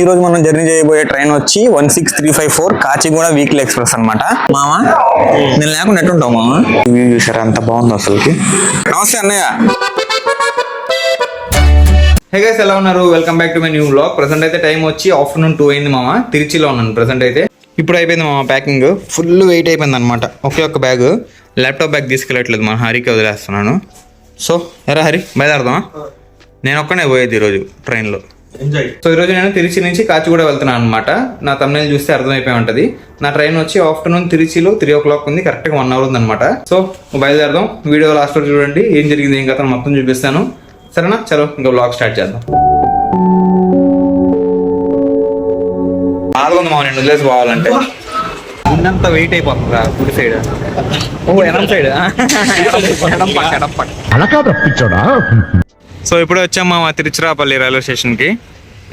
ఈ రోజు మనం జర్నీ చేయబోయే ట్రైన్ వచ్చి 16354 కాచిగూడ వీక్లీ ఎక్స్ప్రెస్ అన్నమాట. మామ నేను లేకుండా ఎట్టుంటావు మామ? వ్యూ చూసారా ఎంత బాగుంది అసలుకి. నమస్తే అన్నయ్య. హే గైస్, ఎలా ఉన్నారు? Welcome back to my new vlog. Present అయితే టైం వచ్చి ఆఫ్టర్నూన్ 2 అయింది మామ. తిరుచిలో ఉన్నాను ప్రెసెంట్ అయితే. ఇప్పుడు అయిపోయింది మామ ప్యాకింగ్. ఫుల్ వెయిట్ అయిపోయింది అనమాట. ఒక్క బ్యాగ్, ల్యాప్టాప్ బ్యాగ్ తీసుకెళ్ళట్లేదు మా హరికి వదిలేస్తున్నాను. సో ఎరా హరి బయలుదేరదామా? నేను ఒక్కనే పోయేది ఈరోజు ట్రైన్లో. సో ఈరోజు నేను తిరుచి నుంచి కాచిగూడ వెళ్తున్నాను అనమాట. నా తమిళ చూస్తే అర్థమైపోయి ఉంటుంది. నా ట్రైన్ వచ్చి ఆఫ్టర్నూన్ తిరుచిలో 3 o'clock ఉంది. కరెక్ట్గా 1 hour ఉంది అనమాట. సో బయలుదేరదాం. వీడియో లాస్ట్ వరకు చూడండి, ఏం జరిగింది ఏం కథ మొత్తం చూపిస్తాను. సరేనా? చలో ఇంకా వ్లాగ్ స్టార్ట్ చేద్దాం. బాగా ఉంది మా నేను వదిలేసి పోవాలంటే. ఇంత వెయిట్ అయిపోతుందా కుడి సైడ్? ఓ ఎడం సైడ్, ఎడం పక్క. సో ఇప్పుడే వచ్చాం మా తిరుచిరాపల్లి రైల్వే స్టేషన్కి.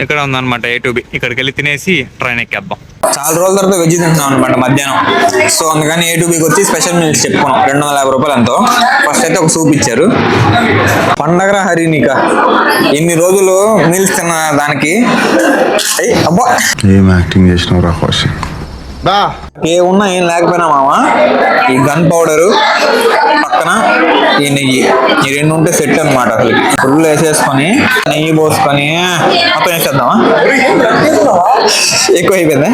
ఇక్కడ ఉందన్నమాట A2B. ఇక్కడికి వెళ్ళి తినేసి ట్రైన్ ఎక్కేద్దాం. చాలా రోజుల తర్వాత వెజ్ తింటున్నాం అనమాట మధ్యాహ్నం. సో అందుకని A2Bకి వచ్చి స్పెషల్ మీల్స్ చెప్పుకున్నాం. 250 రూపాయలు ఎంతో. ఫస్ట్ అయితే ఒక సూప్ ఇచ్చారు. పండగ హరి నీక ఇన్ని రోజులు మీల్స్ తిన్న దానికి అబ్బా ఏం యాక్టింగ్ చేసినావు రా కౌశిక్. ఏమున్నా ఏం లేకపోయినా మామ, ఈ గన్ పౌడరు పక్కన ఈ నెయ్యి, ఈ రెండు ఉంటే సెట్ అనమాట. అసలు ఫుల్ వేసేసుకొని నెయ్యి పోసుకొని మొత్తం వేసేద్దామా? ఎక్కువ అయిపోయింది.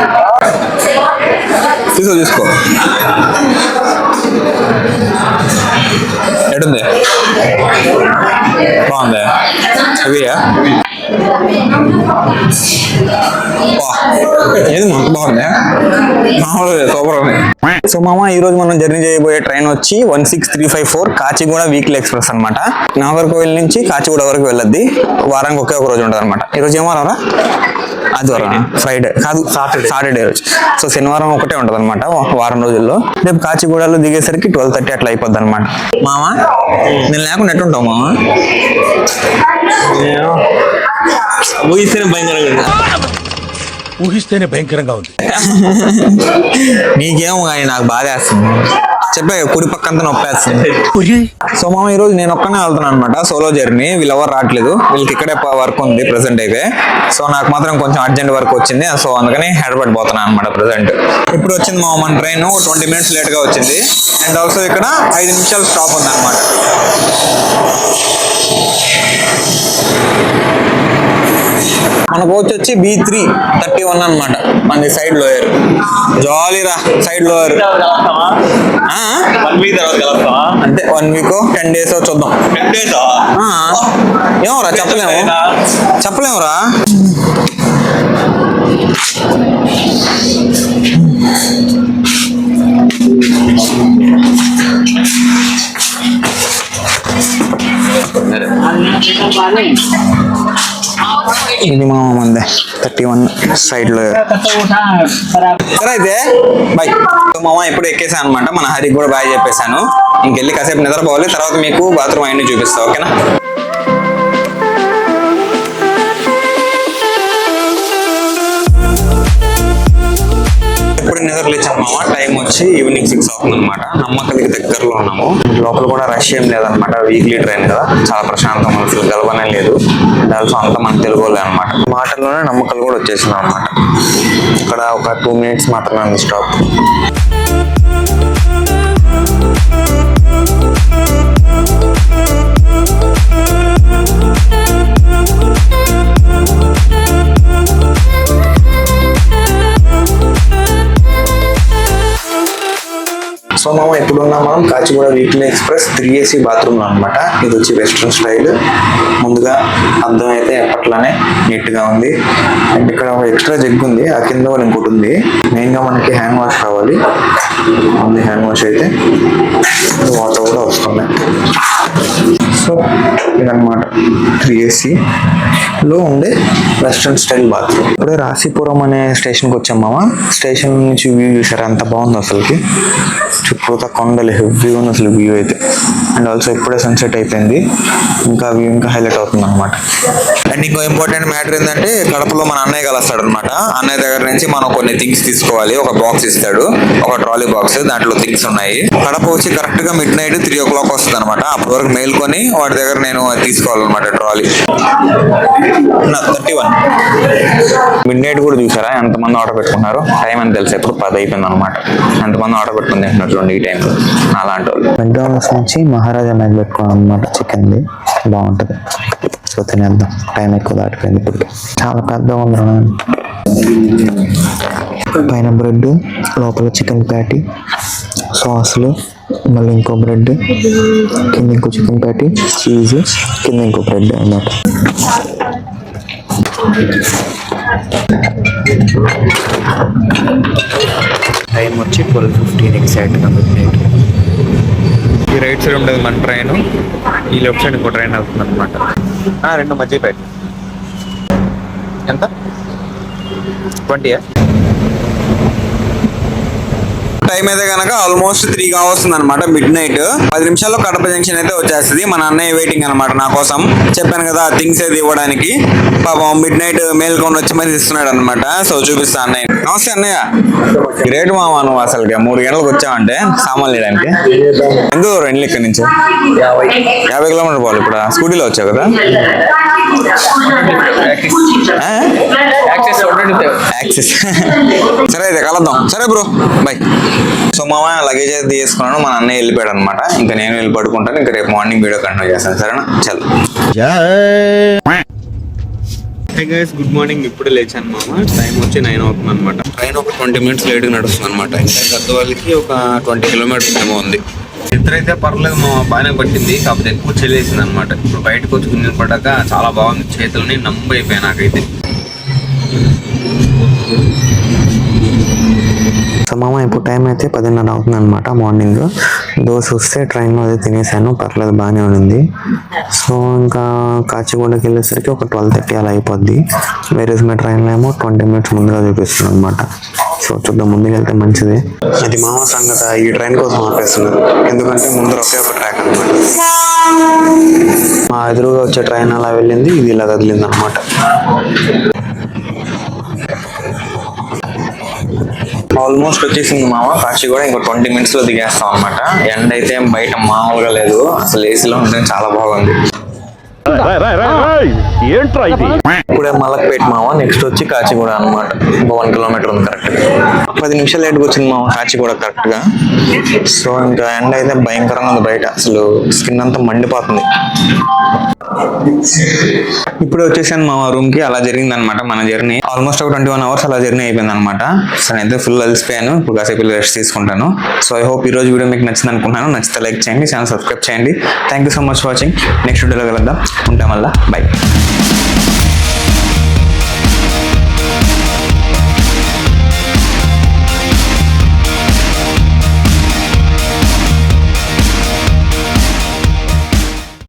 చూసుకో ఎటుంది, బాగుంది. అవియా ఏది మంత బాగుంది, సూపర్ ఉంది. సో మామ ఈ రోజు మనం జర్నీ చేయబోయే ట్రైన్ వచ్చి 16354 కాచిగూడ వీక్లీ ఎక్స్ప్రెస్ అనమాట. నాగర్కోవిల్ నుంచి కాచిగూడ వరకు వెళ్ళద్ది. వారానికి ఒకే ఒక రోజు ఉంటుంది అనమాట. ఈరోజు ఏం వారం రా? ఆదివారం, ఫ్రైడే కాదు సాటర్డే రోజు. సో శనివారం ఒకటే ఉంటుంది అనమాట వారం రోజుల్లో. రేపు కాచిగూడలో దిగేసరికి 12:30 అట్లా అయిపోద్ది అనమాట. మామ నేను లేకుండా ఎట్టుంటావు మామ? ఊహిస్తేనే భయంకరంగా ఉంది. నీకేమో కానీ నాకు బాధ వేస్తుంది. చెప్పే కుడి పక్కంతా నొప్పేస్తుంది. సో మామ ఈ రోజు నేను ఒక్కనే వెళ్తున్నాను అనమాట. Solo journey. వీళ్ళు ఎవరు రావట్లేదు. వీళ్ళకి ఇక్కడే వర్క్ ఉంది ప్రెసెంట్ అయితే. సో నాకు మాత్రం కొంచెం అర్జెంట్ వర్క్ వచ్చింది. సో అందుకని హైదరాబాద్ పోతున్నాను అనమాట ప్రెసెంట్. ఇప్పుడు వచ్చింది మామ మన ట్రైన్ 20 minutes లేట్ గా వచ్చింది. అండ్ ఆల్సో ఇక్కడ 5 నిమిషాలు స్టాప్ ఉంది అనమాట. మన కోచ్ వచ్చి B331 అనమాట. మన సైడ్ లోయర్. జాలీరా సైడ్ లోయర్. అంటే 1 week 10 days చూద్దాం. ఏమోరా చెప్పలేమురా. ఇది మా మందే 31 సైడ్ లో. సరే అయితే బాయ్. మామ ఇప్పుడు ఎక్కేసాను అనమాట. మన హరికి కూడా బాయ్ చెప్పేశాను. ఇంకెళ్ళి కాసేపు నిద్రపోవాలి. తర్వాత మీకు బాత్రూమ్ అన్ని చూపిస్తా. ఓకేనా? ఇప్పుడు నిద్ర లేచాం మామ. టైం వచ్చి ఈవినింగ్ 6 అవుతుంది అనమాట. నమ్మకలికి దగ్గరలో ఉన్నాము. లోపల కూడా రష్ ఏం లేదనమాట. వీక్లీ ట్రైన్ కదా, చాలా ప్రశాంతం. అసలు గెలవనే లేదు. ఆల్సో అంతా మన తెలుగు వాళ్ళే అనమాట. మాటల్లోనే నమ్మకాలు కూడా వచ్చేసింది అనమాట. ఇక్కడ ఒక 2 minutes మాత్రమే ఉంది స్టాప్. సో మామ ఇప్పుడున్నా మనం Kachiguda weekly express 3AC bathroom అనమాట. ఇది వచ్చి వెస్ట్రన్ స్టైల్. ముందుగా అద్దం అయితే ఎప్పట్లానే నీట్ గా ఉంది. అండ్ ఇక్కడ ఒక ఎక్స్ట్రా జగ్ ఉంది. ఆ కింద వాళ్ళు ఇంకోటి ఉంది. మెయిన్ గా మనకి హ్యాండ్ వాష్ కావాలి. ఉంది హ్యాండ్ వాష్ అయితే. వాటర్ కూడా వస్తున్నాయి. సో ఇదన్నమాట 3AC లో ఉండే వెస్ట్రన్ స్టైల్ బాత్రూమ్. ఇప్పుడే రాశిపురం అనే స్టేషన్కి వచ్చాం మామ. స్టేషన్ నుంచి వ్యూ చూసారా ఎంత బాగుంది అసలుకి. చుట్టూతా కొండలు హెవీ ఉంది అసలు వ్యూ అయితే. అండ్ ఆల్సో ఇప్పుడే సన్సెట్ అయిపోయింది. ఇంకా వ్యూ ఇంకా హైలైట్ అవుతుంది అనమాట. అండ్ ఇంకో ఇంపార్టెంట్ మ్యాటర్ ఏంటంటే కడపలో మన అన్నయ్య కలుస్తాడు అనమాట. అన్నయ్య దగ్గర నుంచి మనం కొన్ని థింగ్స్ తీసుకోవాలి. ఒక బాక్స్ ఇస్తాడు, ఒక ట్రాలీ బాక్స్. దాంట్లో థింగ్స్ ఉన్నాయి. కడప వచ్చి కరెక్ట్ గా midnight 3 o'clock వస్తుంది అనమాట. అప్పటి వరకు మేల్కొని వాడి దగ్గర నేను అది తీసుకోవాలన్నమాట ట్రాలీ. 31 మిడ్ నైట్ కూడా చూసారా ఎంతమంది ఆర్డర్ పెట్టుకున్నారు. టైం అని తెలిసి ఎప్పుడు 10 అయిపోయింది అనమాట. ఎంతమంది ఆర్డర్ పెట్టుకుని తింటున్నారు చూడండి ఈ టైంలో అలాంటి వాళ్ళు. మెక్డానల్డ్స్ నుంచి మహారాజా మ్యాగ్ పెట్టుకున్నాం అనమాట. చికెన్ది బాగుంటుంది. సో తినేద్దాం, టైం ఎక్కువ దాటిపోయింది ఇప్పుడు. చాలా పెద్దగా ఉంది. పైన బ్రెడ్, లోపల చికెన్ ప్యాటీ, సాసులు, మళ్ళీ ఇంకో బ్రెడ్, కింద ఇంకో చికెన్ ప్యాటీ, చీజ్, కింద ఇంకో బ్రెడ్ అన్నమాట. టైం వచ్చి 12:15 ఎగ్జాక్ట్గా మిడ్ నైట్. ఈ రైట్ సైడ్ ఉండేది మన ట్రైన్, ఈ లెఫ్ట్ సైడ్ ఇంకో ట్రైన్ వెళ్తుంది అనమాట. 2 మధ్య ప్యాక్ ఎంత 20. టైం అయితే కనుక ఆల్మోస్ట్ 3 కావస్తుంది అనమాట. మిడ్ నైట్ 10 నిమిషాల్లో కడప జంక్షన్ అయితే వచ్చేస్తుంది. మన అన్నయ్య వెయిటింగ్ అనమాట నా కోసం. చెప్పాను కదా థింగ్స్ అయితే ఇవ్వడానికి. పాపం మిడ్ నైట్ మేల్కొని వచ్చి మరి ఇస్తున్నాడు అనమాట. సో చూపిస్తా అన్నయ్య. నమస్తే అన్నయ్య. గ్రేట్ మామ నువ్వు అసలుగా 3 గంటలకు వచ్చావంటే సామాన్లు వేయడానికి. ఎంత దూరం ఇంట్లో ఇక్కడి నుంచి? 50 కిలోమీటర్ పోవాలి. ఇప్పుడు స్కూటీలో వచ్చావు కదా. యాక్సెస్ సరే అయితే కలుద్దాం. సరే బ్రో బై. సో మామ లగేజ్ అయితే తీసుకున్నాను. మన అన్నయ్య వెళ్ళిపోయాడు అనమాట. ఇంకా నేను వెళ్ళి పడుకుంటాను. ఇంకా రేపు మార్నింగ్ వీడియో కంటిన్యూ చేస్తాను. సరేనా? చల్. Hey guys, good morning. ఇప్పుడే లేచాను మామ. టైం వచ్చి 9 అవుతుంది అనమాట. ట్రైన్ ఒక 20 మినిట్స్ లేట్గా నడుస్తుంది అనమాట. ఇంకా గద్దవాళ్ళకి ఒక 20 కిలోమీటర్స్ ఏమో ఉంది. నిద్ర అయితే పర్లేదు మా బాగానే పట్టింది. కాకపోతే ఎక్కువ చెల్లేసింది అనమాట. ఇప్పుడు బయటకు వచ్చి నిద్ర పడ్డాక చాలా బాగుంది. చేతులని నమ్ము అయిపోయాయి నాకైతే. సో మామ ఇప్పుడు టైం అయితే 10:30 అవుతుంది అనమాట. మార్నింగ్ దోశ వస్తే ట్రైన్లో అదే తినేసాను. పర్లేదు బాగానే ఉంది. సో ఇంకా కాచిగూడకి వెళ్ళేసరికి ఒక 12:30 అలా అయిపోద్ది. వేరే మా ట్రైన్లో ఏమో 20 మినిట్స్ ముందుగా చూపిస్తుంది అనమాట. సో చూద్దాం, ముందుకు వెళ్తే మంచిది. అది మామ సంగత. ఈ ట్రైన్ కోసం ఆపేస్తున్నారు. ఎందుకంటే ముందర ఒకే ఒక ట్రాక్ అనమాట. మా ఎదురుగా వచ్చే ట్రైన్ అలా వెళ్ళింది, ఇది ఇలా కదిలింది అనమాట. ఆల్మోస్ట్ వచ్చేసింది మామ కాచిగూడ. ఇంకో 20 మినిట్స్ లో దిగేస్తాం అనమాట. ఎండ అయితే బయట మామూలుగా లేదు. అసలు ఏసీలో ఉంటే చాలా బాగుంది. ఇప్పుడే మలక్పేట మామ. నెక్స్ట్ వచ్చి కాచిగూడ అనమాట. 1 కిలోమీటర్ ఉంది కరెక్ట్. 10 నిమిషాలు లేట్గా వచ్చింది మామ కాచిగూడ కరెక్ట్ గా. సో ఇంకా ఎండ అయితే భయంకరంగా ఉంది బయట. అసలు స్కిన్ అంతా మండిపోతుంది. ఇప్పుడే వచ్చేసాను మా రూమ్ కి. అలా జరిగింది అనమాట మన జర్నీ. ఆల్మోస్ట్ ఒక 21 అవర్స్ అలా జర్నీ అయిపోయింది అనమాట. సో నేనైతే ఫుల్ అలసిపోయాను. ఇప్పుడు కాసేపు రెస్ట్ తీసుకుంటాను. సో ఐ హోప్ ఈ రోజు వీడియో మీకు నచ్చింది అనుకుంటున్నాను. నచ్చితే లైక్ చేయండి, ఛానల్ సబ్స్క్రైబ్ చేయండి. Thank you so much watching. Next వీడియోలో కలుద్దాం. ఉంటాం వల్ల బై.